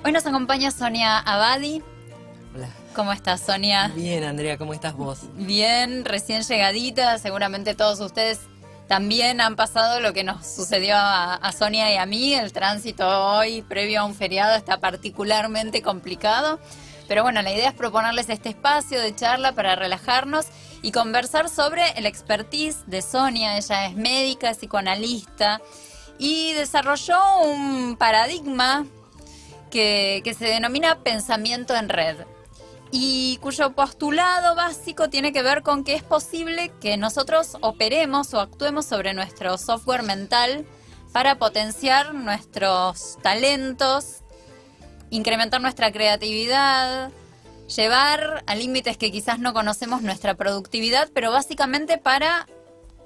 Hoy nos acompaña Sonia Abadi. Hola. ¿Cómo estás, Sonia? Bien, Andrea, ¿cómo estás vos? Bien, recién llegadita. Seguramente todos ustedes también han pasado lo que nos sucedió a Sonia y a mí. El tránsito hoy, previo a un feriado, está particularmente complicado. Pero bueno, la idea es proponerles este espacio de charla para relajarnos y conversar sobre el expertise de Sonia. Ella es médica, psicoanalista y desarrolló un paradigma que se denomina pensamiento en red y cuyo postulado básico tiene que ver con que es posible que nosotros operemos o actuemos sobre nuestro software mental para potenciar nuestros talentos, incrementar nuestra creatividad, llevar a límites que quizás no conocemos nuestra productividad, pero básicamente para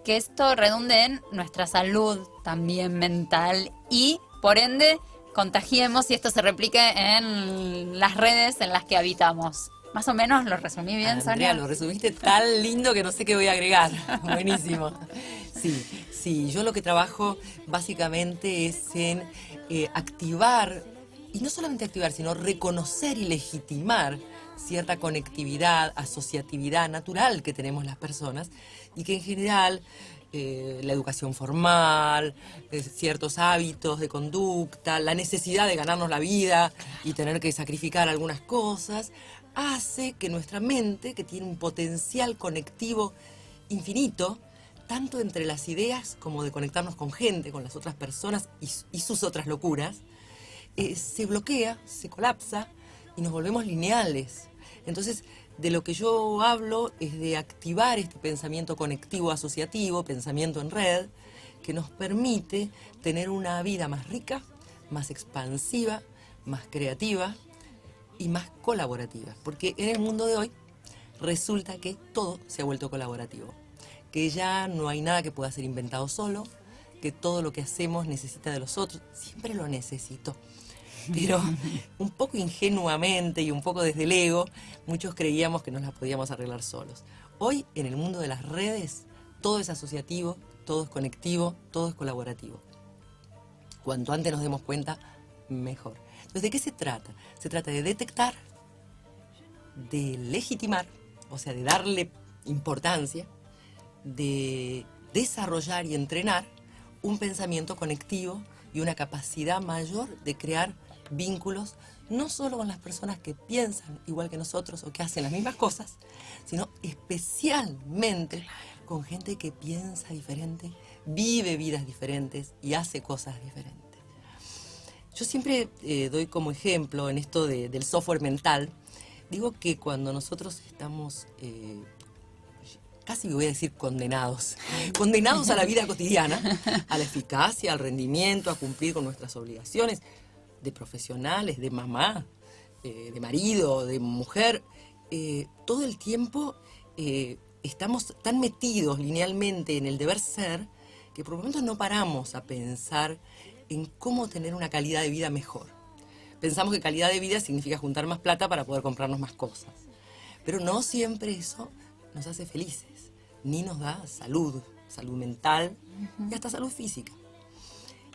que esto redunde en nuestra salud también mental y, por ende, contagiemos y esto se replique en las redes en las que habitamos. Más o menos lo resumí bien, Andrea, Sonia. lo resumiste tan lindo que no sé qué voy a agregar. Buenísimo. Sí, yo lo que trabajo básicamente es en activar, y no solamente activar, sino reconocer y legitimar cierta conectividad, asociatividad natural que tenemos las personas y que en general la educación formal, ciertos hábitos de conducta, la necesidad de ganarnos la vida y tener que sacrificar algunas cosas, hace que nuestra mente, que tiene un potencial conectivo infinito, tanto entre las ideas como de conectarnos con gente, con las otras personas y sus otras locuras, se bloquea, se colapsa y nos volvemos lineales. Entonces, de lo que yo hablo es de activar este pensamiento conectivo asociativo, pensamiento en red, que nos permite tener una vida más rica, más expansiva, más creativa y más colaborativa. Porque en el mundo de hoy resulta que todo se ha vuelto colaborativo, que ya no hay nada que pueda ser inventado solo, que todo lo que hacemos necesita de los otros. Siempre lo necesito. Pero un poco ingenuamente y un poco desde el ego, muchos creíamos que nos las podíamos arreglar solos. Hoy, en el mundo de las redes, todo es asociativo, todo es conectivo, todo es colaborativo. Cuanto antes nos demos cuenta, mejor. Entonces, ¿de qué se trata? Se trata de detectar, de legitimar, o sea, de darle importancia, de desarrollar y entrenar un pensamiento conectivo y una capacidad mayor de crear vínculos, no solo con las personas que piensan igual que nosotros o que hacen las mismas cosas, sino especialmente con gente que piensa diferente, vive vidas diferentes y hace cosas diferentes. Yo siempre doy como ejemplo en esto del software mental, digo que cuando nosotros estamos, casi voy a decir condenados a la vida cotidiana, a la eficacia, al rendimiento, a cumplir con nuestras obligaciones, de profesionales, de mamá, de marido, de mujer, todo el tiempo estamos tan metidos linealmente en el deber ser que por momentos no paramos a pensar en cómo tener una calidad de vida mejor. Pensamos que calidad de vida significa juntar más plata para poder comprarnos más cosas, pero no siempre eso nos hace felices, ni nos da salud mental y hasta salud física.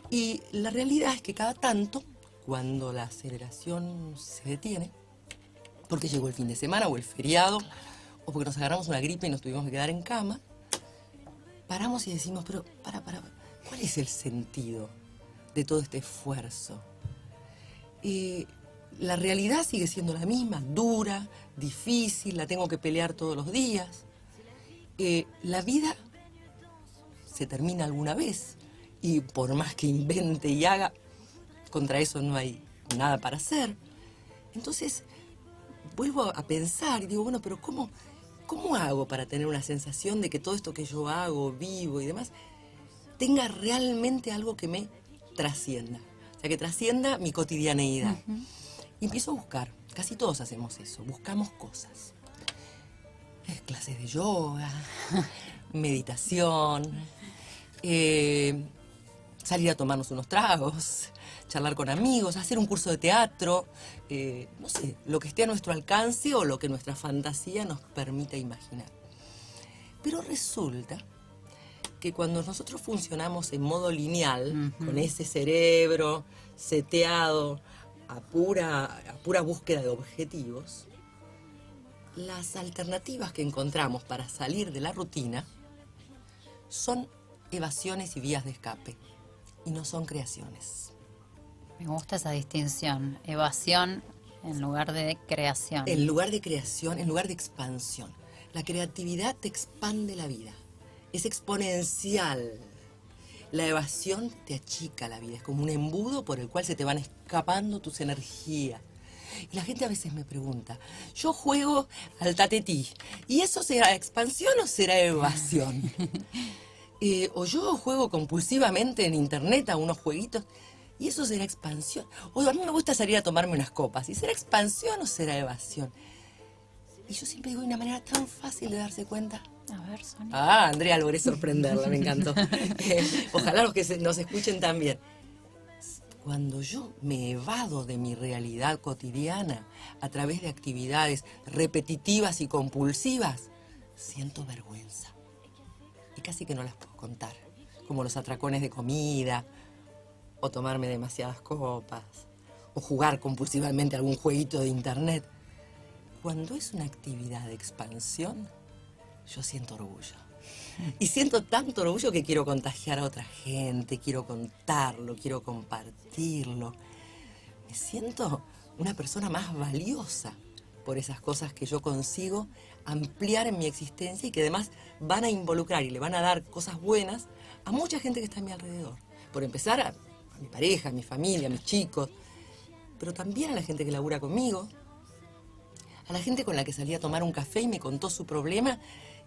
Y la realidad es que cada tanto, cuando la aceleración se detiene, porque llegó el fin de semana o el feriado, o porque nos agarramos una gripe y nos tuvimos que quedar en cama, paramos y decimos, pero ¿cuál es el sentido de todo este esfuerzo? La realidad sigue siendo la misma, dura, difícil, la tengo que pelear todos los días. La vida se termina alguna vez y por más que invente y haga, contra eso no hay nada para hacer. Entonces, vuelvo a pensar y digo, bueno, pero ¿cómo hago para tener una sensación de que todo esto que yo hago, vivo y demás, tenga realmente algo que me trascienda? O sea, que trascienda mi cotidianeidad. Y empiezo a buscar, casi todos hacemos eso, buscamos cosas. Clases de yoga, meditación, salir a tomarnos unos tragos, charlar con amigos, hacer un curso de teatro, no sé, lo que esté a nuestro alcance o lo que nuestra fantasía nos permita imaginar. Pero resulta que cuando nosotros funcionamos en modo lineal, con ese cerebro seteado a pura búsqueda de objetivos, las alternativas que encontramos para salir de la rutina son evasiones y vías de escape, y no son creaciones. Me gusta esa distinción, evasión en lugar de creación. En lugar de creación, en lugar de expansión. La creatividad te expande la vida, es exponencial. La evasión te achica la vida, es como un embudo por el cual se te van escapando tus energías. Y la gente a veces me pregunta, yo juego al tatetí, ¿y eso será expansión o será evasión? O yo juego compulsivamente en internet a unos jueguitos, ¿y eso será expansión? O a mí me gusta salir a tomarme unas copas, ¿y será expansión o será evasión? Y yo siempre digo de una manera tan fácil de darse cuenta. A ver, Sonia. Ah, Andrea, logré sorprenderla, me encantó. Ojalá los que nos escuchen también. Cuando yo me evado de mi realidad cotidiana a través de actividades repetitivas y compulsivas, siento vergüenza. Y casi que no las puedo contar, como los atracones de comida, o tomarme demasiadas copas, o jugar compulsivamente algún jueguito de internet. Cuando es una actividad de expansión, yo siento orgullo. Y siento tanto orgullo que quiero contagiar a otra gente, quiero contarlo, quiero compartirlo. Me siento una persona más valiosa por esas cosas que yo consigo ampliar en mi existencia y que además van a involucrar y le van a dar cosas buenas a mucha gente que está a mi alrededor. Por empezar, a mi pareja, a mi familia, a mis chicos, pero también a la gente que labura conmigo, a la gente con la que salí a tomar un café y me contó su problema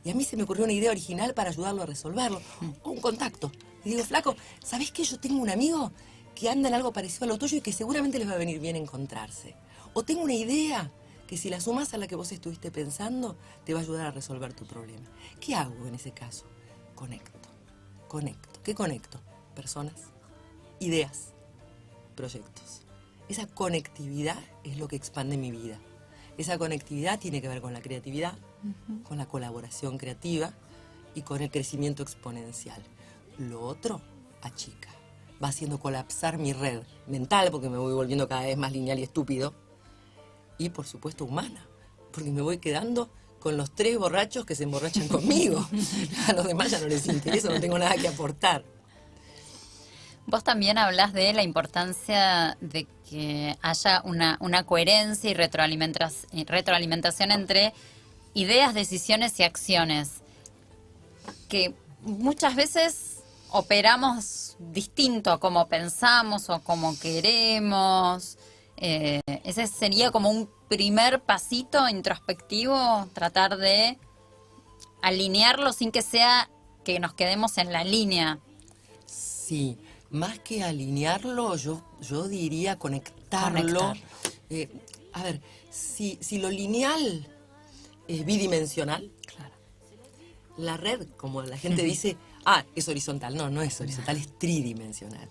y a mí se me ocurrió una idea original para ayudarlo a resolverlo, o un contacto. Y digo, flaco, ¿sabés qué? Yo tengo un amigo que anda en algo parecido a lo tuyo y que seguramente les va a venir bien encontrarse. O tengo una idea que si la sumas a la que vos estuviste pensando, te va a ayudar a resolver tu problema. ¿Qué hago en ese caso? Conecto. ¿Qué conecto? Personas, ideas, proyectos. Esa conectividad es lo que expande mi vida. Esa conectividad tiene que ver con la creatividad, con la colaboración creativa y con el crecimiento exponencial. Lo otro achica, va haciendo colapsar mi red mental, porque me voy volviendo cada vez más lineal y estúpido, y por supuesto humana, porque me voy quedando con los 3 borrachos que se emborrachan conmigo. A los demás ya no les interesa, no tengo nada que aportar. Vos también hablás de la importancia de que haya una coherencia y retroalimentación entre ideas, decisiones y acciones, que muchas veces operamos distinto a como pensamos o como queremos. Ese sería como un primer pasito introspectivo, tratar de alinearlo sin que sea que nos quedemos en la línea. Sí, más que alinearlo, yo diría conectarlo. A ver, si lo lineal es bidimensional, Claro. la red, como la gente dice, es horizontal. No, no es horizontal, es tridimensional.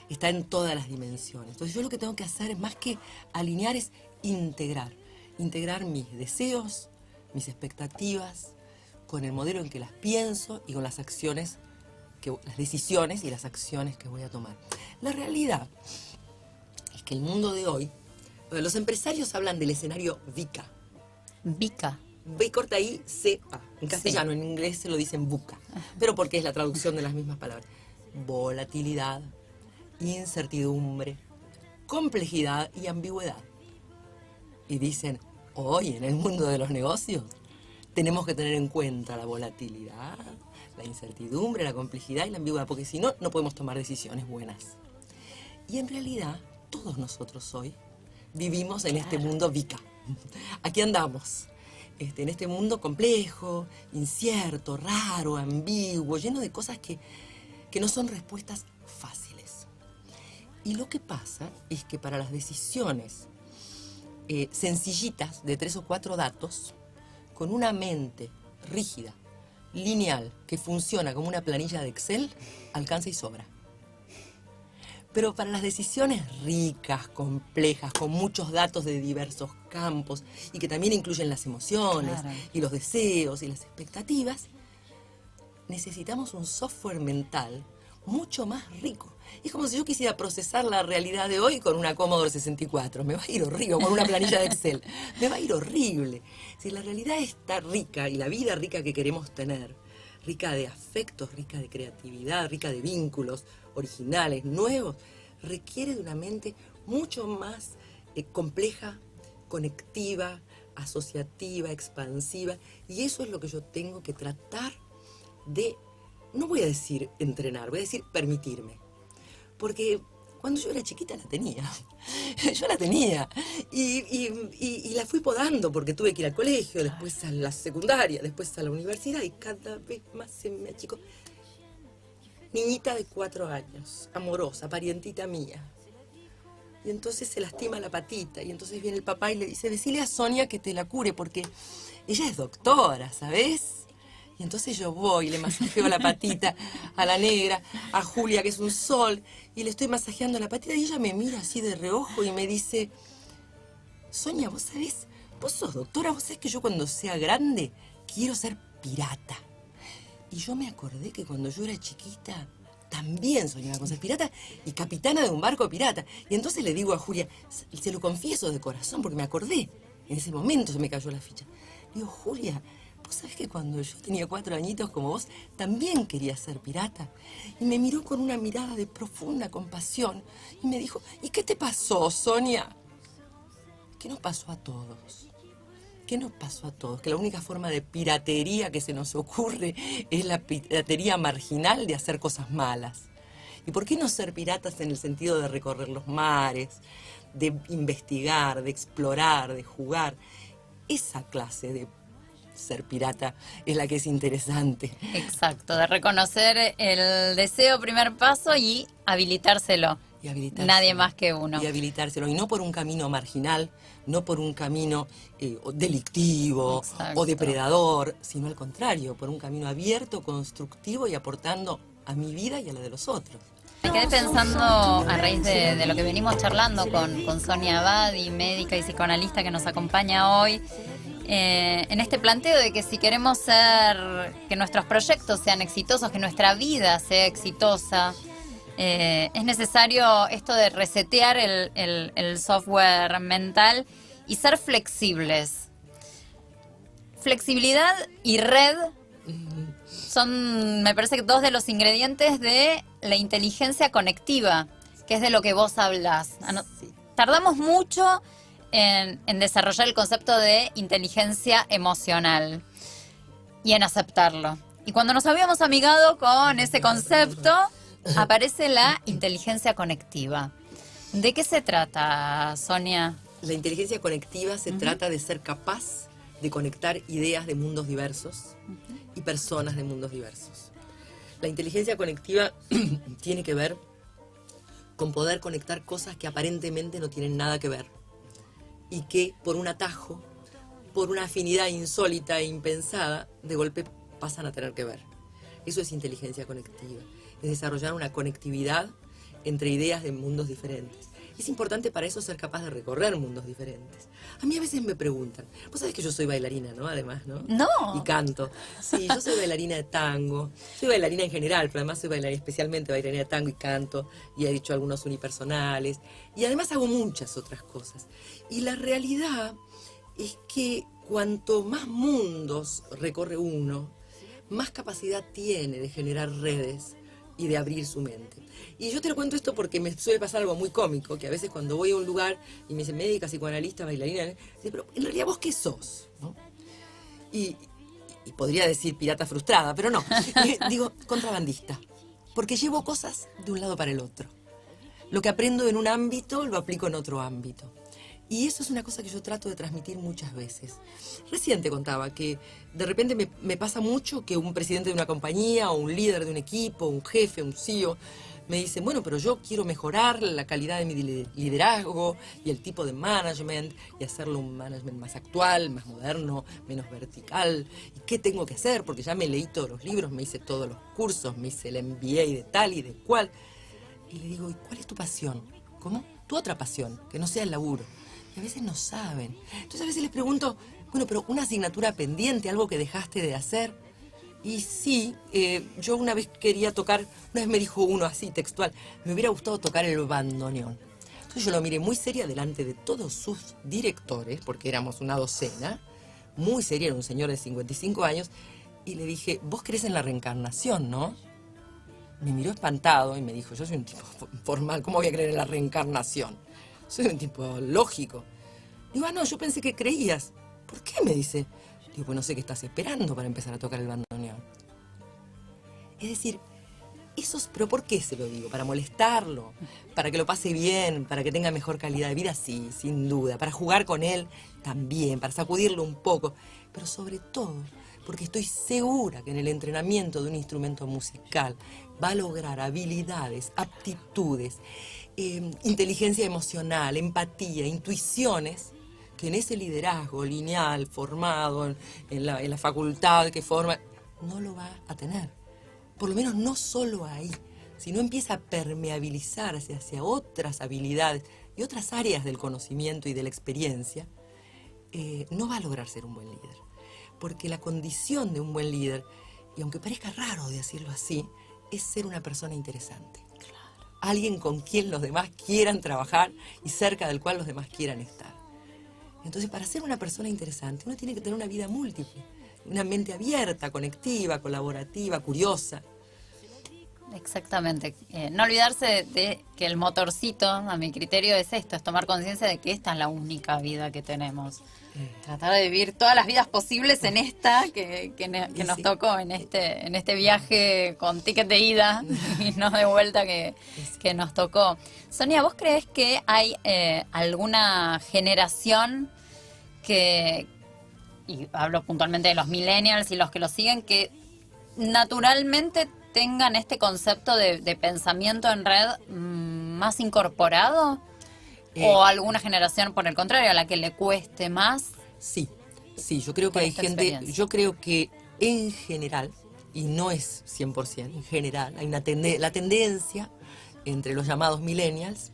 Está en todas las dimensiones. Entonces yo lo que tengo que hacer, más que alinear, es integrar. Integrar mis deseos, mis expectativas, con el modelo en que las pienso y con las acciones, las decisiones y las acciones que voy a tomar. La realidad es que el mundo de hoy, los empresarios hablan del escenario VICA. VICA. B corta I, C, A. En castellano, en inglés se lo dicen VUCA, pero porque es la traducción de las mismas palabras. Volatilidad, incertidumbre, complejidad y ambigüedad. Y dicen, hoy en el mundo de los negocios tenemos que tener en cuenta la volatilidad, la incertidumbre, la complejidad y la ambigüedad, porque si no, no podemos tomar decisiones buenas. Y en realidad, todos nosotros hoy vivimos en este mundo VICA. Aquí andamos, en este mundo complejo, incierto, raro, ambiguo, lleno de cosas que no son respuestas fáciles. Y lo que pasa es que para las decisiones sencillitas de 3 o 4 datos, con una mente rígida, lineal, que funciona como una planilla de Excel, alcanza y sobra. Pero para las decisiones ricas, complejas, con muchos datos de diversos campos y que también incluyen las emociones, Claro. y los deseos y las expectativas, necesitamos un software mental mucho más rico. Es como si yo quisiera procesar la realidad de hoy con una Commodore 64. Me va a ir horrible, con una planilla de Excel. Me va a ir horrible. Si la realidad está rica y la vida rica que queremos tener, rica de afectos, rica de creatividad, rica de vínculos originales, nuevos, requiere de una mente mucho más compleja, conectiva, asociativa, expansiva. Y eso es lo que yo tengo que tratar de, no voy a decir entrenar, voy a decir permitirme. Porque cuando yo era chiquita la tenía. Yo la tenía. Y la fui podando porque tuve que ir al colegio, después a la secundaria, después a la universidad y cada vez más se me achicó. Niñita de 4 años, amorosa, parientita mía. Y entonces se lastima la patita y entonces viene el papá y le dice, decile a Sonia que te la cure porque ella es doctora, ¿sabes? Y entonces yo voy y le masajeo la patita a la negra, a Julia, que es un sol, y le estoy masajeando la patita y ella me mira así de reojo y me dice, Sonia, ¿vos sabés? Vos sos doctora, vos sabés que yo cuando sea grande quiero ser pirata. Y yo me acordé que cuando yo era chiquita también soñaba con ser pirata y capitana de un barco pirata. Y entonces le digo a Julia, se lo confieso de corazón porque me acordé, en ese momento se me cayó la ficha. Le digo, Julia, ¿vos sabés que cuando yo tenía 4 añitos como vos, también quería ser pirata? Y me miró con una mirada de profunda compasión y me dijo, ¿y qué te pasó, Sonia? ¿Qué nos pasó a todos? ¿Qué nos pasó a todos? Que la única forma de piratería que se nos ocurre es la piratería marginal de hacer cosas malas. ¿Y por qué no ser piratas en el sentido de recorrer los mares, de investigar, de explorar, de jugar? Esa clase de ser pirata es la que es interesante. Exacto, de reconocer el deseo, primer paso y habilitárselo. Y habilitárselo. Nadie más que uno. Y habilitárselo. Y no por un camino marginal, no por un camino delictivo. Exacto. O depredador, sino al contrario, por un camino abierto, constructivo y aportando a mi vida y a la de los otros. Me quedé pensando, a raíz de lo que venimos charlando con Sonia Abadi, médica y psicoanalista que nos acompaña hoy, en este planteo de que si queremos que nuestros proyectos sean exitosos, que nuestra vida sea exitosa, es necesario esto de resetear el software mental y ser flexibles. Flexibilidad y red son, me parece, que 2 de los ingredientes de la inteligencia conectiva, que es de lo que vos hablás. Tardamos mucho en desarrollar el concepto de inteligencia emocional y en aceptarlo. Y cuando nos habíamos amigado con ese concepto, aparece la inteligencia conectiva. ¿De qué se trata, Sonia? La inteligencia conectiva se trata de ser capaz de conectar ideas de mundos diversos y personas de mundos diversos. La inteligencia conectiva tiene que ver con poder conectar cosas que aparentemente no tienen nada que ver y que por un atajo, por una afinidad insólita e impensada, de golpe pasan a tener que ver. Eso es inteligencia conectiva, es desarrollar una conectividad entre ideas de mundos diferentes. Es importante para eso ser capaz de recorrer mundos diferentes. A mí a veces me preguntan, vos sabés que yo soy bailarina, ¿no? Además, ¿no? No. Y canto. Sí, yo soy bailarina de tango. Soy bailarina en general, pero además soy bailarina, especialmente bailarina de tango y canto. Y he hecho algunos unipersonales. Y además hago muchas otras cosas. Y la realidad es que cuanto más mundos recorre uno, más capacidad tiene de generar redes y de abrir su mente. Y yo te lo cuento esto porque me suele pasar algo muy cómico, que a veces cuando voy a un lugar y me dicen médica, psicoanalista, bailarina, dice, pero en realidad vos qué sos, ¿no? Y podría decir pirata frustrada, pero no. Digo, contrabandista, porque llevo cosas de un lado para el otro. Lo que aprendo en un ámbito lo aplico en otro ámbito. Y eso es una cosa que yo trato de transmitir muchas veces. Recién te contaba que de repente me pasa mucho que un presidente de una compañía o un líder de un equipo, un jefe, un CEO, me dice, bueno, pero yo quiero mejorar la calidad de mi liderazgo y el tipo de management y hacerlo un management más actual, más moderno, menos vertical. ¿Y qué tengo que hacer? Porque ya me leí todos los libros, me hice todos los cursos, me hice el MBA de tal y de cual. Y le digo, ¿y cuál es tu pasión? ¿Cómo? Tu otra pasión, que no sea el laburo. Y a veces no saben. Entonces a veces les pregunto, bueno, pero una asignatura pendiente, algo que dejaste de hacer. Y sí, yo una vez quería tocar, una vez me dijo uno así, textual, me hubiera gustado tocar el bandoneón. Entonces yo lo miré muy seria delante de todos sus directores, porque éramos una docena, muy seria, era un señor de 55 años, y le dije, vos crees en la reencarnación, ¿no? Me miró espantado y me dijo, yo soy un tipo formal, ¿cómo voy a creer en la reencarnación? Soy un tipo lógico. Digo, no, yo pensé que creías. ¿Por qué? Me dice. Digo, pues no sé qué estás esperando para empezar a tocar el bandoneón. Es decir, pero ¿por qué se lo digo? ¿Para molestarlo? ¿Para que lo pase bien? ¿Para que tenga mejor calidad de vida? Sí, sin duda. Para jugar con él también, para sacudirlo un poco. Pero sobre todo, porque estoy segura que en el entrenamiento de un instrumento musical va a lograr habilidades, aptitudes, inteligencia emocional, empatía, intuiciones, que en ese liderazgo lineal formado en la facultad que forma, no lo va a tener. Por lo menos no solo ahí, sino empieza a permeabilizarse hacia otras habilidades y otras áreas del conocimiento y de la experiencia, no va a lograr ser un buen líder. Porque la condición de un buen líder, y aunque parezca raro decirlo así, es ser una persona interesante. Claro. Alguien con quien los demás quieran trabajar y cerca del cual los demás quieran estar. Entonces, para ser una persona interesante, uno tiene que tener una vida múltiple, una mente abierta, conectiva, colaborativa, curiosa. Exactamente. No olvidarse de que el motorcito, a mi criterio, es esto, es tomar conciencia de que esta es la única vida que tenemos. Tratar de vivir todas las vidas posibles en esta que nos tocó, en este viaje con ticket de ida y no de vuelta que nos tocó. Sonia, ¿vos creés que hay alguna generación que, y hablo puntualmente de los millennials y los que lo siguen, que naturalmente tengan este concepto de pensamiento en red más incorporado? ¿O alguna generación, por el contrario, a la que le cueste más? Sí, yo creo que hay gente, yo creo que en general, y no es 100%, en general, hay la tendencia entre los llamados millennials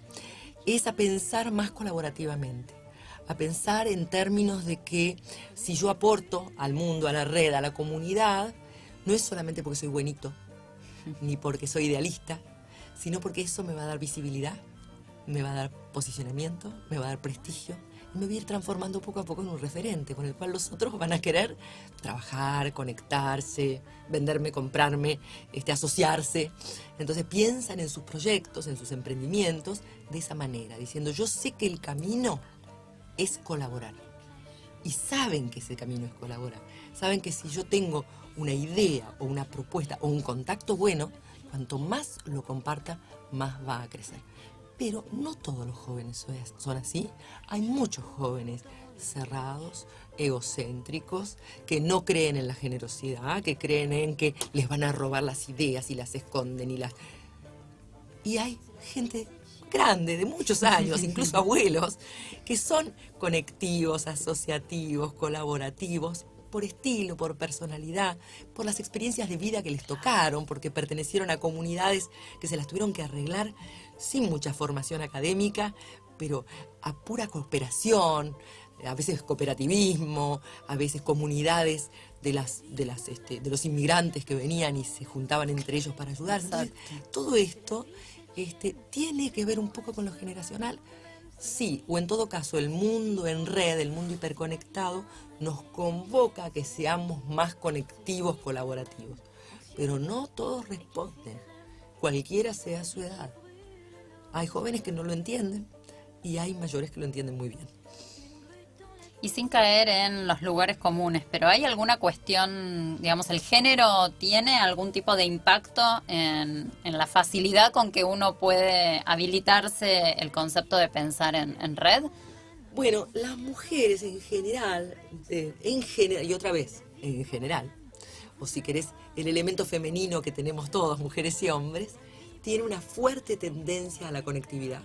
es a pensar más colaborativamente, a pensar en términos de que si yo aporto al mundo, a la red, a la comunidad, no es solamente porque soy buenito, ni porque soy idealista, sino porque eso me va a dar visibilidad, me va a dar posicionamiento, me va a dar prestigio, y me voy a ir transformando poco a poco en un referente con el cual los otros van a querer trabajar, conectarse, venderme, comprarme, asociarse. Entonces piensan en sus proyectos, en sus emprendimientos de esa manera, diciendo yo sé que el camino es colaborar. Y saben que ese camino es colaborar. Saben que si yo tengo una idea o una propuesta o un contacto bueno, cuanto más lo comparta, más va a crecer. Pero no todos los jóvenes son así. Hay muchos jóvenes cerrados, egocéntricos, que no creen en la generosidad, que creen en que les van a robar las ideas y las esconden. Y hay gente grande, de muchos años, incluso abuelos, que son conectivos, asociativos, colaborativos, por estilo, por personalidad, por las experiencias de vida que les tocaron, porque pertenecieron a comunidades que se las tuvieron que arreglar sin mucha formación académica, pero a pura cooperación, a veces cooperativismo, a veces comunidades de los inmigrantes que venían y se juntaban entre ellos para ayudarse. Entonces, todo esto tiene que ver un poco con lo generacional. Sí, o en todo caso el mundo en red, el mundo hiperconectado, nos convoca a que seamos más conectivos, colaborativos. Pero no todos responden, cualquiera sea su edad. Hay jóvenes que no lo entienden y hay mayores que lo entienden muy bien. Y sin caer en los lugares comunes, pero ¿hay alguna cuestión, digamos, el género tiene algún tipo de impacto en la facilidad con que uno puede habilitarse el concepto de pensar en red? Bueno, las mujeres en general, y otra vez, en general, o si querés, el elemento femenino que tenemos todos, mujeres y hombres, tiene una fuerte tendencia a la conectividad,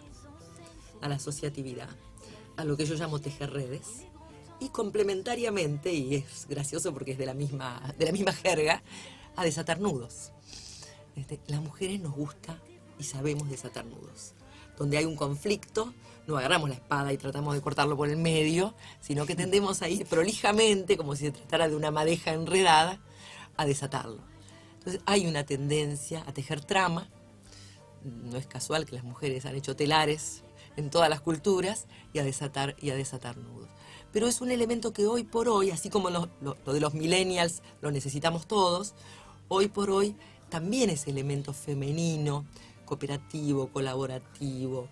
a la asociatividad, a lo que yo llamo tejer redes. Y complementariamente, y es gracioso porque es de la misma jerga, a desatar nudos. Las mujeres nos gusta y sabemos desatar nudos. Donde hay un conflicto, no agarramos la espada y tratamos de cortarlo por el medio, sino que tendemos a ir prolijamente, como si se tratara de una madeja enredada, a desatarlo. Entonces hay una tendencia a tejer trama. No es casual que las mujeres han hecho telares en todas las culturas y a desatar nudos. Pero es un elemento que hoy por hoy, así como lo de los millennials lo necesitamos todos, hoy por hoy también ese elemento femenino, cooperativo, colaborativo,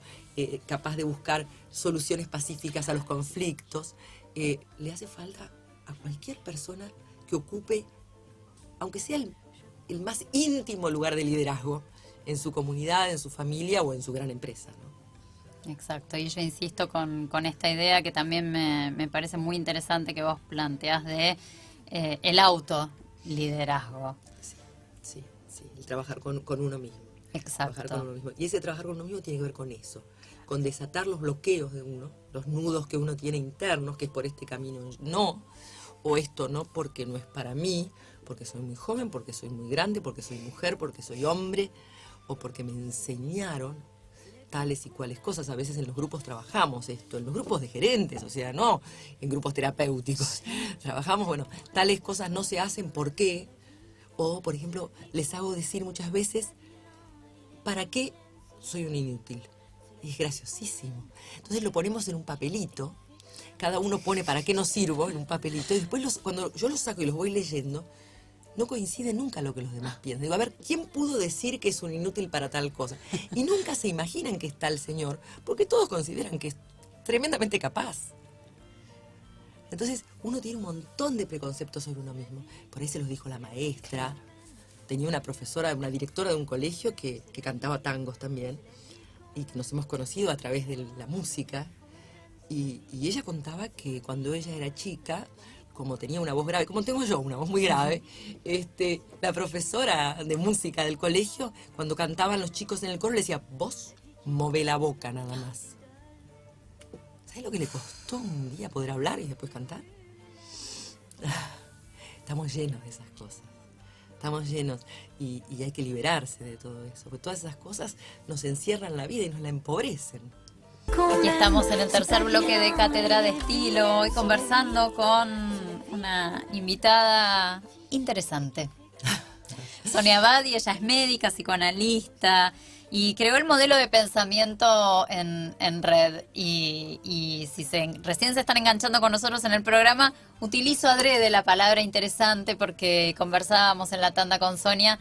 capaz de buscar soluciones pacíficas a los conflictos, le hace falta a cualquier persona que ocupe, aunque sea el más íntimo lugar de liderazgo en su comunidad, en su familia o en su gran empresa, ¿no? Exacto, y yo insisto con esta idea que también me parece muy interesante que vos planteás de el autoliderazgo. Sí, el trabajar con uno mismo. Exacto. Trabajar con uno mismo. Y ese trabajar con uno mismo tiene que ver con eso, con desatar los bloqueos de uno, los nudos que uno tiene internos, que es por este camino no, o esto no porque no es para mí, porque soy muy joven, porque soy muy grande, porque soy mujer, porque soy hombre, o porque me enseñaron tales y cuales cosas. A veces en los grupos trabajamos esto, en los grupos de gerentes, o sea, no en grupos terapéuticos. Trabajamos, bueno, tales cosas no se hacen, ¿por qué? O, por ejemplo, les hago decir muchas veces, ¿para qué soy un inútil? Y es graciosísimo. Entonces lo ponemos en un papelito, cada uno pone para qué no sirvo en un papelito, y después cuando yo los saco y los voy leyendo, no coincide nunca lo que los demás piensan. Digo, a ver, ¿quién pudo decir que es un inútil para tal cosa? Y nunca se imaginan que está el señor, porque todos consideran que es tremendamente capaz. Entonces, uno tiene un montón de preconceptos sobre uno mismo. Por ahí se los dijo la maestra. Tenía una profesora, una directora de un colegio que cantaba tangos también, y que nos hemos conocido a través de la música. Y ella contaba que cuando ella era chica, como tenía una voz grave, como tengo yo, una voz muy grave, la profesora de música del colegio, cuando cantaban los chicos en el coro, le decía, vos move la boca nada más. ¿Sabes lo que le costó un día poder hablar y después cantar? Estamos llenos de esas cosas. Estamos llenos y hay que liberarse de todo eso, porque todas esas cosas nos encierran la vida y nos la empobrecen. Aquí estamos en el tercer bloque de Cátedra de Estilo, hoy conversando con una invitada interesante. Sonia Abadi, ella es médica, psicoanalista y creó el modelo de pensamiento en red. Y si recién se están enganchando con nosotros en el programa, utilizo adrede la palabra interesante porque conversábamos en la tanda con Sonia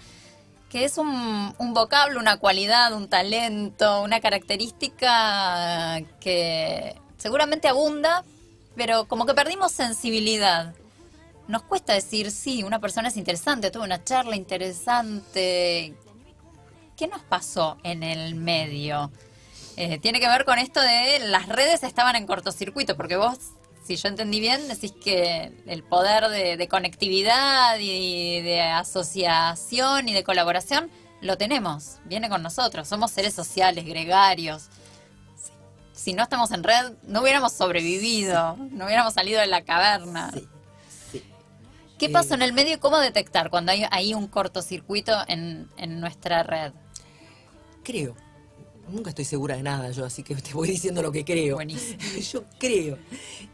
que es un vocablo, una cualidad, un talento, una característica que seguramente abunda, pero como que perdimos sensibilidad. Nos cuesta decir, sí, una persona es interesante, tuvo una charla interesante. ¿Qué nos pasó en el medio? Tiene que ver con esto de las redes estaban en cortocircuito, porque vos, si yo entendí bien, decís que el poder de conectividad y de asociación y de colaboración lo tenemos, viene con nosotros, somos seres sociales, gregarios. Si no estamos en red, no hubiéramos sobrevivido, no hubiéramos salido de la caverna. Sí. ¿Qué pasó en el medio y cómo detectar cuando hay un cortocircuito en nuestra red? Creo. Nunca estoy segura de nada yo, así que te voy diciendo lo que creo. Buenísimo. Yo creo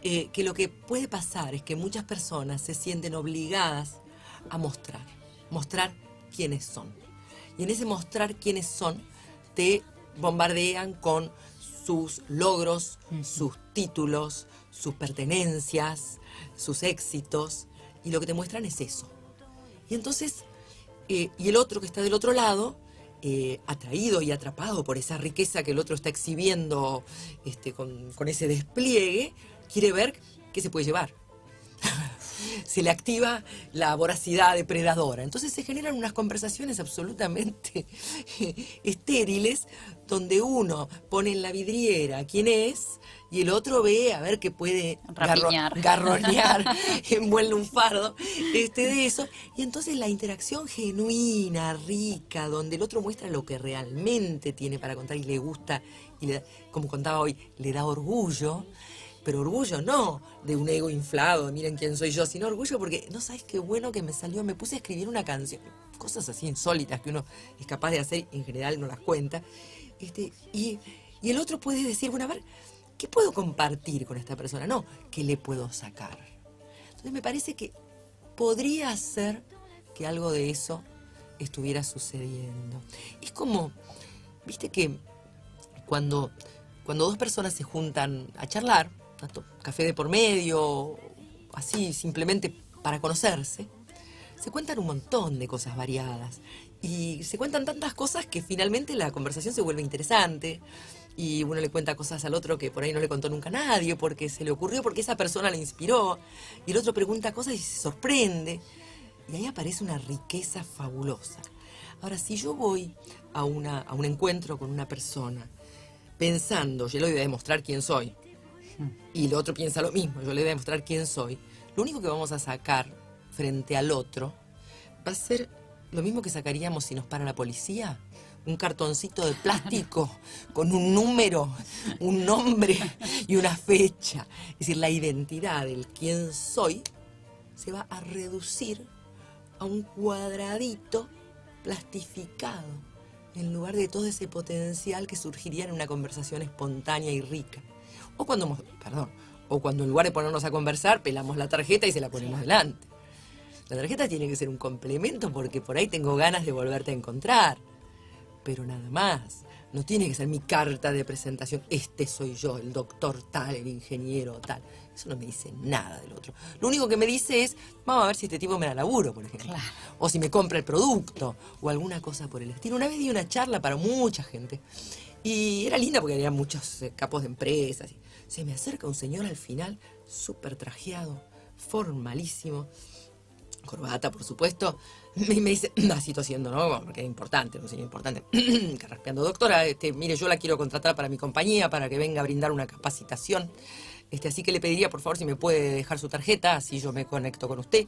que lo que puede pasar es que muchas personas se sienten obligadas a mostrar quiénes son. Y en ese mostrar quiénes son, te bombardean con sus logros, sus títulos, sus pertenencias, sus éxitos, y lo que te muestran es eso. Y entonces, y el otro que está del otro lado, atraído y atrapado por esa riqueza que el otro está exhibiendo con ese despliegue, quiere ver qué se puede llevar. Se le activa la voracidad depredadora. Entonces se generan unas conversaciones absolutamente estériles, donde uno pone en la vidriera quién es y el otro ve a ver qué puede garroñar envuelve un fardo de eso. Y entonces la interacción genuina, rica, donde el otro muestra lo que realmente tiene para contar y le gusta, y como contaba hoy, le da orgullo. Pero orgullo no de un ego inflado, miren quién soy yo, sino orgullo porque no sabes qué bueno que me salió, me puse a escribir una canción, cosas así insólitas que uno es capaz de hacer, en general no las cuenta, y el otro puede decir, bueno, a ver, ¿qué puedo compartir con esta persona? No, ¿qué le puedo sacar? Entonces me parece que podría ser que algo de eso estuviera sucediendo. Es como, viste que cuando dos personas se juntan a charlar, tanto café de por medio, así simplemente para conocerse, se cuentan un montón de cosas variadas. Y se cuentan tantas cosas que finalmente la conversación se vuelve interesante. Y uno le cuenta cosas al otro que por ahí no le contó nunca a nadie, porque se le ocurrió, porque esa persona le inspiró. Y el otro pregunta cosas y se sorprende. Y ahí aparece una riqueza fabulosa. Ahora, si yo voy a un encuentro con una persona pensando, yo le voy a demostrar quién soy, y el otro piensa lo mismo, yo le voy a demostrar quién soy, lo único que vamos a sacar frente al otro va a ser lo mismo que sacaríamos si nos para la policía. Un cartoncito de plástico con un número, un nombre y una fecha. Es decir, la identidad del quién soy se va a reducir a un cuadradito plastificado en lugar de todo ese potencial que surgiría en una conversación espontánea y rica. O cuando en lugar de ponernos a conversar, pelamos la tarjeta y se la ponemos delante. La tarjeta tiene que ser un complemento porque por ahí tengo ganas de volverte a encontrar. Pero nada más. No tiene que ser mi carta de presentación. Este soy yo, el doctor tal, el ingeniero tal. Eso no me dice nada del otro. Lo único que me dice es, vamos a ver si este tipo me da laburo, por ejemplo. Claro. O si me compra el producto, o alguna cosa por el estilo. Una vez di una charla para mucha gente. Y era linda porque había muchos capos de empresas. Se me acerca un señor al final, súper trajeado, formalísimo. Corbata, por supuesto, y me dice, así tosiendo, ¿no? Porque es importante, un señor importante, carraspeando, doctora, mire, yo la quiero contratar para mi compañía, para que venga a brindar una capacitación, así que le pediría, por favor, si me puede dejar su tarjeta, así yo me conecto con usted.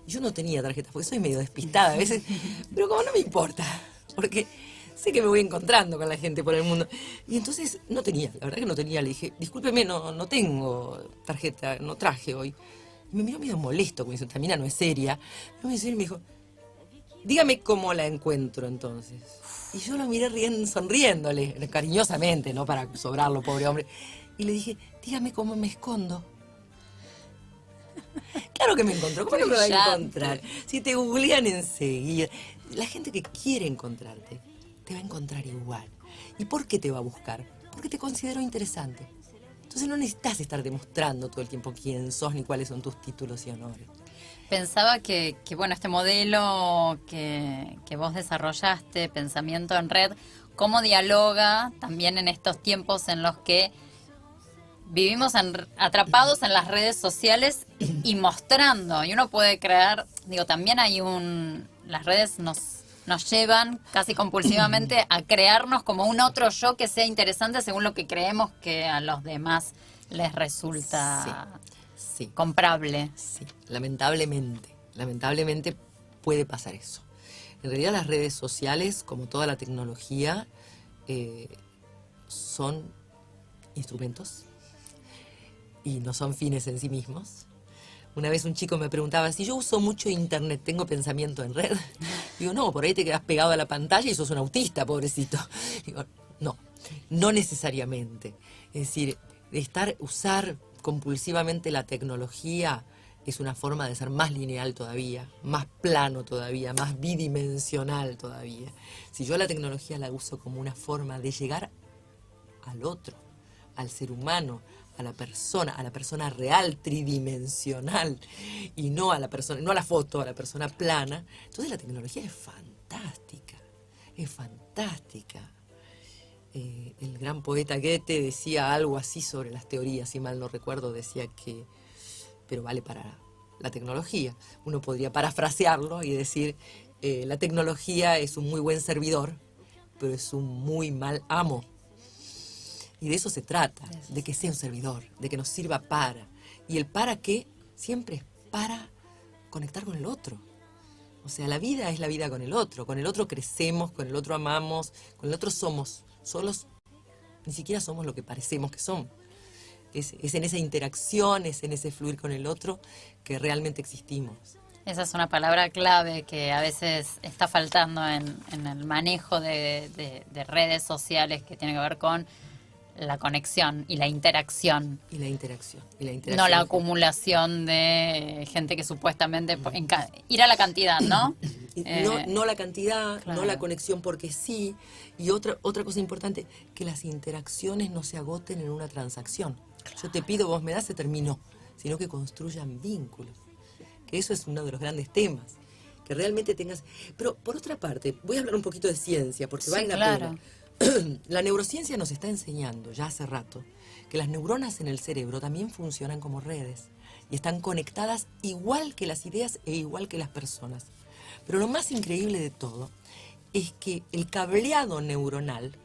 Y yo no tenía tarjeta, porque soy medio despistada a veces, pero como no me importa, porque sé que me voy encontrando con la gente por el mundo. Y entonces no tenía, la verdad que no tenía, le dije, discúlpeme, no tengo tarjeta, no traje hoy. Y me miró medio molesto, como dice, esta mina no es seria. Y me dijo, dígame cómo la encuentro entonces. Y yo lo miré sonriéndole, cariñosamente, no para sobrarlo, pobre hombre. Y le dije, dígame cómo me escondo. Claro que me encontró, ¿cómo no me va a encontrar? Si te googlean enseguida. La gente que quiere encontrarte, te va a encontrar igual. ¿Y por qué te va a buscar? Porque te considero interesante. Entonces no necesitas estar demostrando todo el tiempo quién sos ni cuáles son tus títulos y honores. Pensaba que bueno, este modelo que vos desarrollaste, Pensamiento en Red, cómo dialoga también en estos tiempos en los que vivimos atrapados en las redes sociales y mostrando. Y uno puede creer, también hay las redes nos llevan casi compulsivamente a crearnos como un otro yo que sea interesante según lo que creemos que a los demás les resulta sí. comprable. Sí, lamentablemente puede pasar eso. En realidad las redes sociales, como toda la tecnología, son instrumentos y no son fines en sí mismos. Una vez un chico me preguntaba, si yo uso mucho internet, ¿tengo pensamiento en red? Digo, no, por ahí te quedas pegado a la pantalla y sos un autista, pobrecito. Digo, no necesariamente. Es decir, usar compulsivamente la tecnología es una forma de ser más lineal todavía, más plano todavía, más bidimensional todavía. Si yo la tecnología la uso como una forma de llegar al otro, al ser humano, a la persona real, tridimensional, y no a la persona, no a la foto, a la persona plana, entonces la tecnología es fantástica, es fantástica. El gran poeta Goethe decía algo así sobre las teorías, si mal no recuerdo, decía que, pero vale para la tecnología. Uno podría parafrasearlo y decir, la tecnología es un muy buen servidor, pero es un muy mal amo. Y de eso se trata, de que sea un servidor, de que nos sirva para. Y el para qué siempre es para conectar con el otro. O sea, la vida es la vida con el otro crecemos, con el otro amamos, con el otro somos. Solos ni siquiera somos lo que parecemos que somos. Es en esa interacción, es en ese fluir con el otro que realmente existimos. Esa es una palabra clave que a veces está faltando en el manejo de redes sociales, que tiene que ver con la conexión y la interacción. Y la interacción. No la acumulación de gente que supuestamente... ir a la cantidad, ¿no? No la cantidad, claro. no la conexión porque sí. Y otra cosa importante, que las interacciones no se agoten en una transacción. Claro. Yo te pido, vos me das, se terminó. Sino que construyan vínculos. Que eso es uno de los grandes temas. Que realmente tengas... Pero por otra parte, voy a hablar un poquito de ciencia, porque vale la pena. La neurociencia nos está enseñando ya hace rato que las neuronas en el cerebro también funcionan como redes y están conectadas igual que las ideas e igual que las personas. Pero lo más increíble de todo es que el cableado neuronal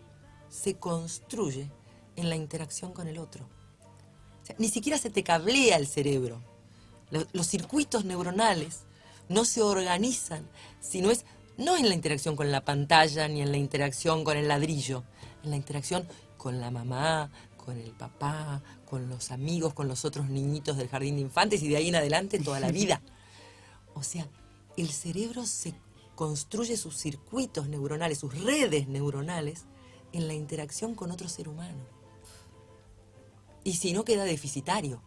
se construye en la interacción con el otro. O sea, ni siquiera se te cablea el cerebro. Los circuitos neuronales no se organizan, sino es no en la interacción con la pantalla, ni en la interacción con el ladrillo, en la interacción con la mamá, con el papá, con los amigos, con los otros niñitos del jardín de infantes y de ahí en adelante toda la vida. O sea, el cerebro se construye sus circuitos neuronales, sus redes neuronales, en la interacción con otro ser humano. Y si no, queda deficitario.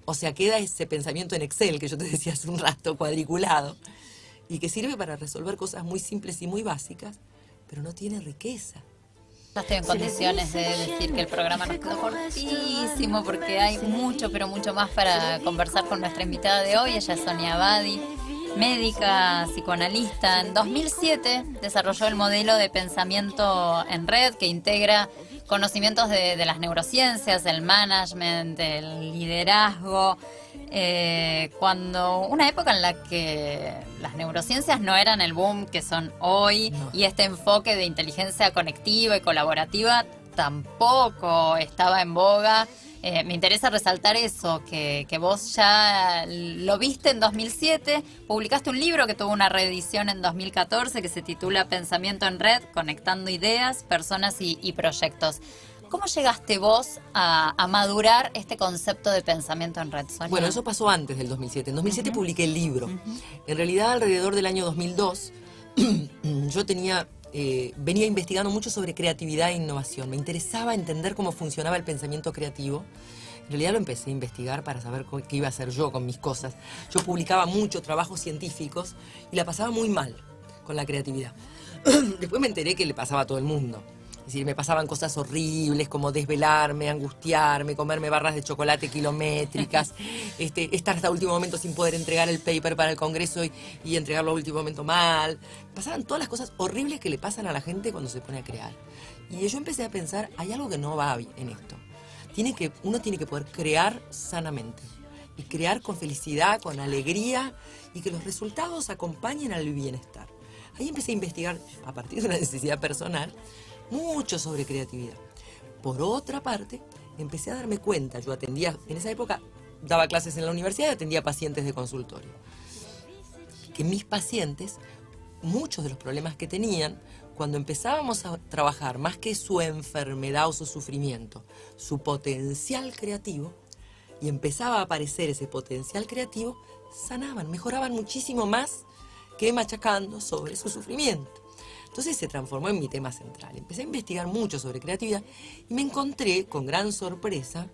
O sea, queda ese pensamiento en Excel que yo te decía hace un rato, cuadriculado, y que sirve para resolver cosas muy simples y muy básicas, pero no tiene riqueza. No estoy en condiciones de decir que el programa nos quedó cortísimo porque hay mucho, pero mucho más para conversar con nuestra invitada de hoy. Ella es Sonia Abadi, médica, psicoanalista. En 2007 desarrolló el modelo de pensamiento en red que integra conocimientos de las neurociencias, el management, el liderazgo. Cuando una época en la que las neurociencias no eran el boom que son hoy, no. Y este enfoque de inteligencia conectiva y colaborativa tampoco estaba en boga. Me interesa resaltar eso, que vos ya lo viste en 2007, publicaste un libro que tuvo una reedición en 2014 que se titula Pensamiento en Red, conectando ideas, personas y proyectos. ¿Cómo llegaste vos a madurar este concepto de pensamiento en red, Sonia? Bueno, eso pasó antes del 2007. En 2007 publiqué el libro. En realidad, alrededor del año 2002, yo venía investigando mucho sobre creatividad e innovación. Me interesaba entender cómo funcionaba el pensamiento creativo. En realidad lo empecé a investigar para saber qué iba a hacer yo con mis cosas. Yo publicaba mucho trabajos científicos y la pasaba muy mal con la creatividad. Después me enteré que le pasaba a todo el mundo. Es decir, me pasaban cosas horribles como desvelarme, angustiarme, comerme barras de chocolate kilométricas, estar hasta el último momento sin poder entregar el paper para el congreso y entregarlo al último momento mal. Pasaban todas las cosas horribles que le pasan a la gente cuando se pone a crear. Y yo empecé a pensar, hay algo que no va en esto. Uno tiene que poder crear sanamente. Y crear con felicidad, con alegría, y que los resultados acompañen al bienestar. Ahí empecé a investigar, a partir de una necesidad personal, mucho sobre creatividad. Por otra parte, empecé a darme cuenta, yo atendía, en esa época daba clases en la universidad y atendía pacientes de consultorio, que mis pacientes, muchos de los problemas que tenían, cuando empezábamos a trabajar más que su enfermedad o su sufrimiento, su potencial creativo, y empezaba a aparecer ese potencial creativo, sanaban, mejoraban muchísimo más que machacando sobre su sufrimiento. Entonces se transformó en mi tema central. Empecé a investigar mucho sobre creatividad y me encontré, con gran sorpresa,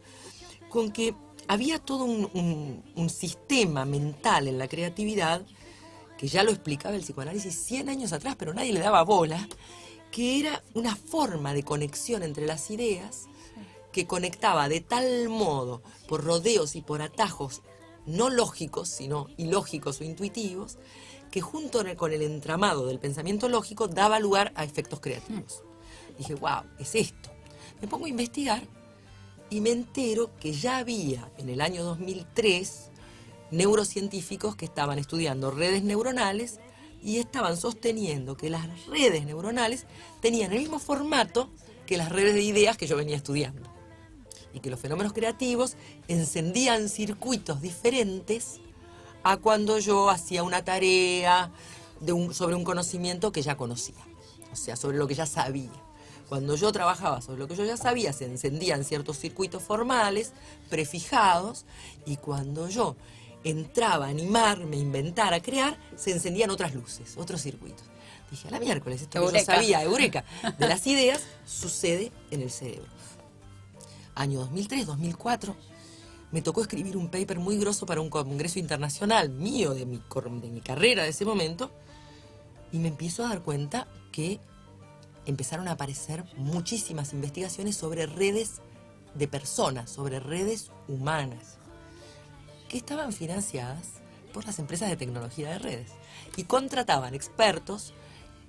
con que había todo un sistema mental en la creatividad, que ya lo explicaba el psicoanálisis 100 años atrás, pero nadie le daba bola, que era una forma de conexión entre las ideas que conectaba de tal modo, por rodeos y por atajos no lógicos, sino ilógicos o intuitivos, que junto con el entramado del pensamiento lógico daba lugar a efectos creativos. Dije, wow, es esto. Me pongo a investigar y me entero que ya había en el año 2003 neurocientíficos que estaban estudiando redes neuronales y estaban sosteniendo que las redes neuronales tenían el mismo formato que las redes de ideas que yo venía estudiando. Y que los fenómenos creativos encendían circuitos diferentes a cuando yo hacía una tarea sobre un conocimiento que ya conocía, o sea, sobre lo que ya sabía. Cuando yo trabajaba sobre lo que yo ya sabía, se encendían ciertos circuitos formales, prefijados, y cuando yo entraba a animarme, a inventar, a crear, se encendían otras luces, otros circuitos. Dije, a la miércoles, esto que yo Eureka. sabía, eureka, de las ideas, sucede en el cerebro. Año 2003, 2004, me tocó escribir un paper muy grosso para un congreso internacional mío, de mi carrera de ese momento, y me empiezo a dar cuenta que empezaron a aparecer muchísimas investigaciones sobre redes de personas, sobre redes humanas, que estaban financiadas por las empresas de tecnología de redes y contrataban expertos,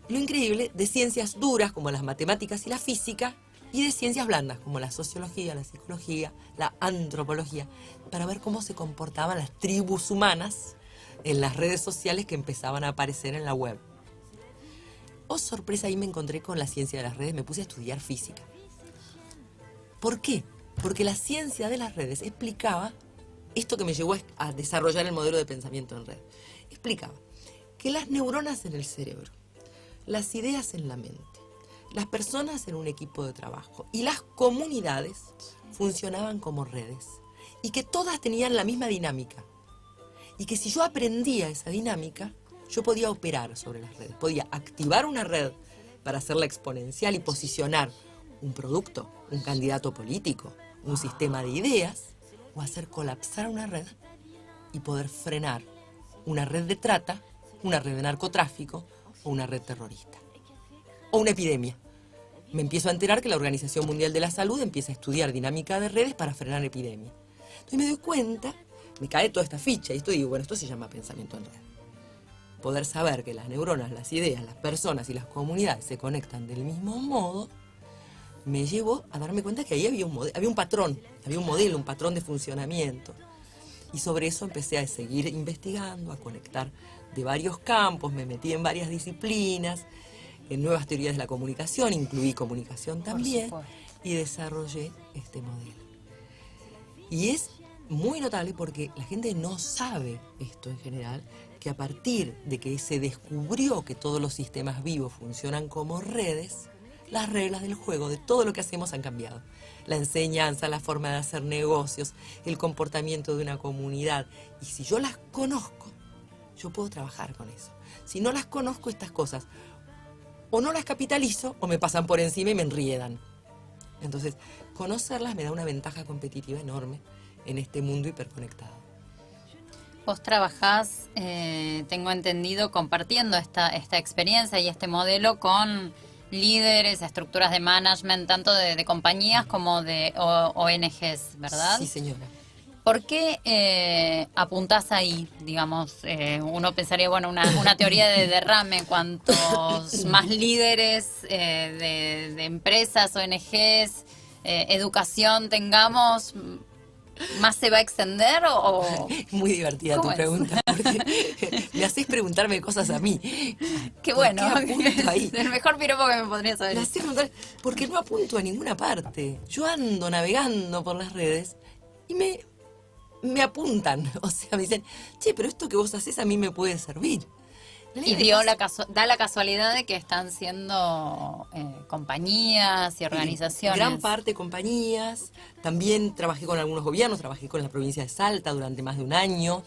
lo increíble, de ciencias duras como las matemáticas y la física y de ciencias blandas como la sociología, la psicología, la antropología, para ver cómo se comportaban las tribus humanas en las redes sociales que empezaban a aparecer en la web. Oh, sorpresa, ahí me encontré con la ciencia de las redes, me puse a estudiar física. ¿Por qué? Porque la ciencia de las redes explicaba esto que me llevó a desarrollar el modelo de pensamiento en red. Explicaba que las neuronas en el cerebro, las ideas en la mente, las personas en un equipo de trabajo y las comunidades funcionaban como redes y que todas tenían la misma dinámica y que si yo aprendía esa dinámica, yo podía operar sobre las redes, podía activar una red para hacerla exponencial y posicionar un producto, un candidato político, un sistema de ideas, o hacer colapsar una red y poder frenar una red de trata, una red de narcotráfico o una red terrorista. O una epidemia. Me empiezo a enterar que la Organización Mundial de la Salud empieza a estudiar dinámica de redes para frenar epidemias. Entonces me doy cuenta, me cae toda esta ficha y esto digo, bueno, esto se llama pensamiento en red. Poder saber que las neuronas, las ideas, las personas y las comunidades se conectan del mismo modo, me llevó a darme cuenta que ahí había un patrón, había un modelo, un patrón de funcionamiento. Y sobre eso empecé a seguir investigando, a conectar de varios campos, me metí en varias disciplinas, en nuevas teorías de la comunicación, incluí comunicación también, y desarrollé este modelo. Y es muy notable porque la gente no sabe esto en general, que a partir de que se descubrió que todos los sistemas vivos funcionan como redes, las reglas del juego, de todo lo que hacemos han cambiado. La enseñanza, la forma de hacer negocios, el comportamiento de una comunidad. Y si yo las conozco, yo puedo trabajar con eso. Si no las conozco, estas cosas, o no las capitalizo, o me pasan por encima y me enriedan. Entonces, conocerlas me da una ventaja competitiva enorme en este mundo hiperconectado. Vos trabajás, tengo entendido, compartiendo esta experiencia y este modelo con líderes, estructuras de management, tanto de compañías como de ONGs, ¿verdad? Sí, señora. ¿Por qué apuntás ahí? Digamos, uno pensaría, bueno, una teoría de derrame, cuantos más líderes de empresas, ONGs, educación tengamos, ¿más se va a extender o...? Muy divertida tu pregunta, porque me haces preguntarme cosas a mí. Qué bueno, ¿Por qué apunto ahí? el mejor piropo que me podría saber. Me haces preguntar, porque no apunto a ninguna parte. Yo ando navegando por las redes y me apuntan. O sea, me dicen, che, pero esto que vos haces a mí me puede servir. Y da la casualidad de que están siendo compañías y organizaciones. Gran parte compañías. También trabajé con algunos gobiernos, trabajé con la provincia de Salta durante más de un año,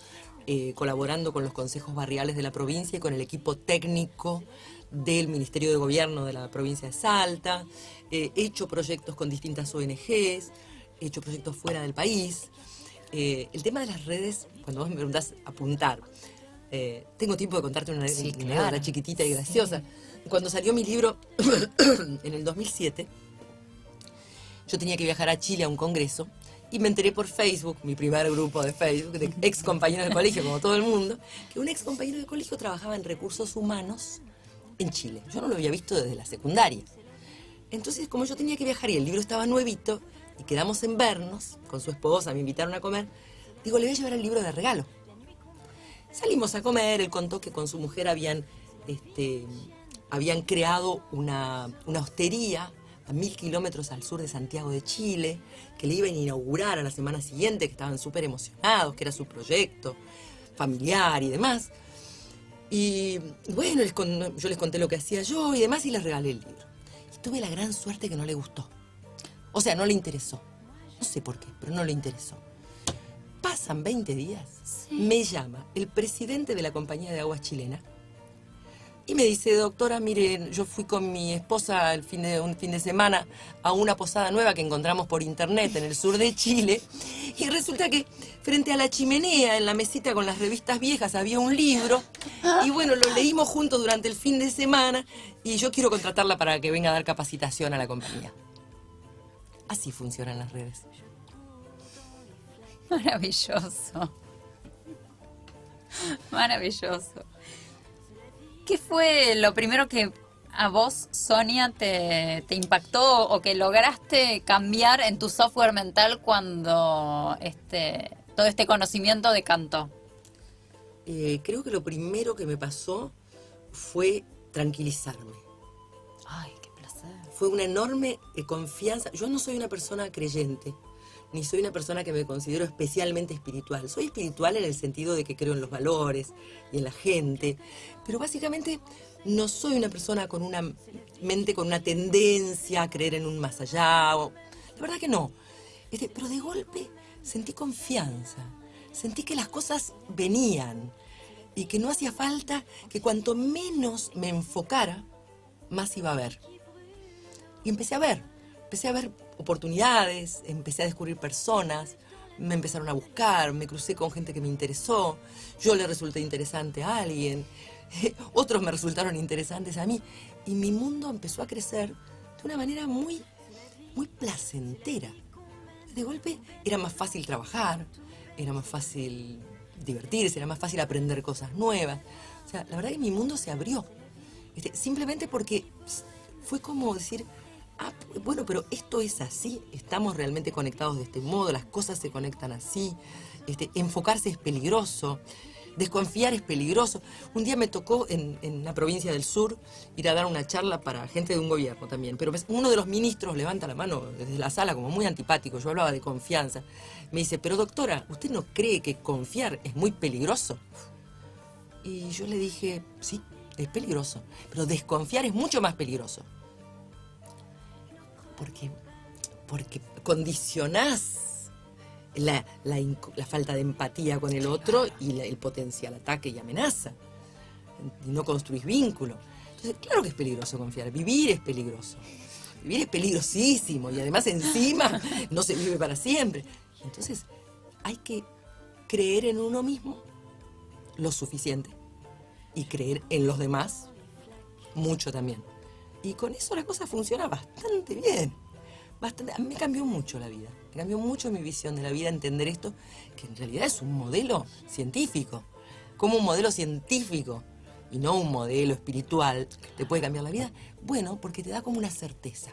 colaborando con los consejos barriales de la provincia y con el equipo técnico del Ministerio de Gobierno de la provincia de Salta. He hecho proyectos con distintas ONGs, he hecho proyectos fuera del país. El tema de las redes, cuando vos me preguntás apuntar, tengo tiempo de contarte una anécdota chiquitita y graciosa. Sí. Cuando salió mi libro en el 2007, yo tenía que viajar a Chile a un congreso y me enteré por Facebook, mi primer grupo de Facebook, de ex compañeros de colegio, como todo el mundo, que un ex compañero de colegio trabajaba en recursos humanos en Chile. Yo no lo había visto desde la secundaria. Entonces, como yo tenía que viajar y el libro estaba nuevito, y quedamos en vernos, con su esposa, me invitaron a comer, digo, le voy a llevar el libro de regalo. Salimos a comer, él contó que con su mujer habían creado una hostería a 1000 kilómetros al sur de Santiago de Chile, que le iban a inaugurar a la semana siguiente, que estaban súper emocionados, que era su proyecto familiar y demás. Y bueno, yo les conté lo que hacía yo y demás y les regalé el libro. Y tuve la gran suerte que no le gustó. O sea, no le interesó. No sé por qué, pero no le interesó. Pasan 20 días, sí. Me llama el presidente de la compañía de aguas chilena Y me dice, doctora, mire, yo fui con mi esposa un fin de semana a una posada nueva que encontramos por internet en el sur de Chile. Y resulta que frente a la chimenea, en la mesita con las revistas viejas, había un libro. Y bueno, lo leímos juntos durante el fin de semana. Y yo quiero contratarla para que venga a dar capacitación a la compañía. Así funcionan las redes. Maravilloso. Maravilloso. ¿Qué fue lo primero que a vos, Sonia, te impactó o que lograste cambiar en tu software mental cuando todo este conocimiento decantó? Creo que lo primero que me pasó fue tranquilizarme. Ay, qué placer. Fue una enorme confianza. Yo no soy una persona creyente, ni soy una persona que me considero especialmente espiritual. Soy espiritual en el sentido de que creo en los valores y en la gente, pero básicamente no soy una persona con una mente, con una tendencia a creer en un más allá. La verdad que no. Pero de golpe sentí confianza, sentí que las cosas venían y que no hacía falta, que cuanto menos me enfocara, más iba a ver. Y empecé a ver oportunidades, empecé a descubrir personas, me empezaron a buscar, me crucé con gente que me interesó, yo le resulté interesante a alguien, otros me resultaron interesantes a mí, y mi mundo empezó a crecer de una manera muy, muy placentera. De golpe era más fácil trabajar, era más fácil divertirse, era más fácil aprender cosas nuevas. O sea, la verdad que mi mundo se abrió, simplemente porque fue como decir, bueno, pero esto es así, estamos realmente conectados de este modo, las cosas se conectan así, enfocarse es peligroso, desconfiar es peligroso. Un día me tocó en la provincia del sur ir a dar una charla para gente de un gobierno también, pero uno de los ministros levanta la mano desde la sala como muy antipático, yo hablaba de confianza, me dice, pero doctora, ¿usted no cree que confiar es muy peligroso? Y yo le dije, sí, es peligroso, pero desconfiar es mucho más peligroso. Porque condicionás la falta de empatía con el otro y el potencial ataque y amenaza. Y no construís vínculo. Entonces, claro que es peligroso confiar. Vivir es peligroso. Vivir es peligrosísimo y además encima no se vive para siempre. Entonces, hay que creer en uno mismo lo suficiente y creer en los demás mucho también. Y con eso la cosa funciona bastante bien. A mí me cambió mucho la vida. Me cambió mucho mi visión de la vida, entender esto, que en realidad es un modelo científico. Como un modelo científico y no un modelo espiritual te puede cambiar la vida. Bueno, porque te da como una certeza.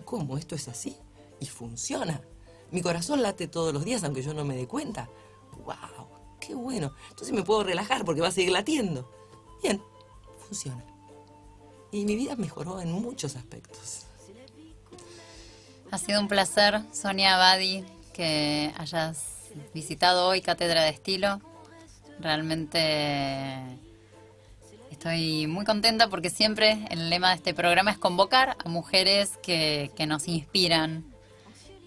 ¿Cómo? ¿Esto es así? Y funciona. Mi corazón late todos los días, aunque yo no me dé cuenta. ¡Wow! ¡Qué bueno! Entonces me puedo relajar porque va a seguir latiendo. Bien, funciona. Y mi vida mejoró en muchos aspectos. Ha sido un placer, Sonia Abadi, que hayas visitado hoy Cátedra de Estilo. Realmente estoy muy contenta porque siempre el lema de este programa es convocar a mujeres que nos inspiran,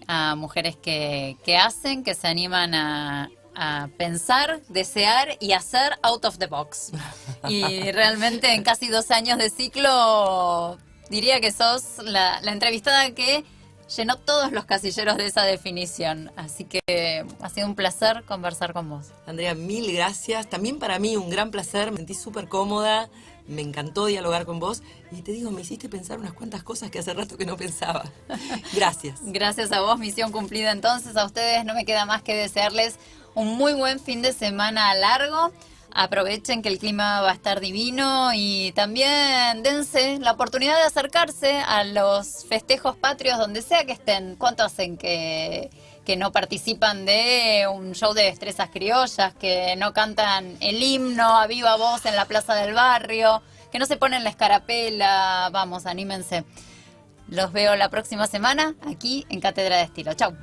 a mujeres que hacen, que se animan a pensar, desear y hacer out of the box. Y realmente en casi 2 años de ciclo diría que sos la entrevistada que llenó todos los casilleros de esa definición. Así que ha sido un placer conversar con vos. Andrea, mil gracias. También para mí un gran placer. Me sentí súper cómoda. Me encantó dialogar con vos. Y te digo, me hiciste pensar unas cuantas cosas que hace rato que no pensaba. Gracias. Gracias a vos, misión cumplida. Entonces, a ustedes no me queda más que desearles un muy buen fin de semana largo. Aprovechen que el clima va a estar divino y también dense la oportunidad de acercarse a los festejos patrios donde sea que estén. ¿Cuánto hacen que no participan de un show de destrezas criollas, que no cantan el himno a viva voz en la plaza del barrio, que no se ponen la escarapela? Vamos, anímense. Los veo la próxima semana aquí en Cátedra de Estilo. Chau.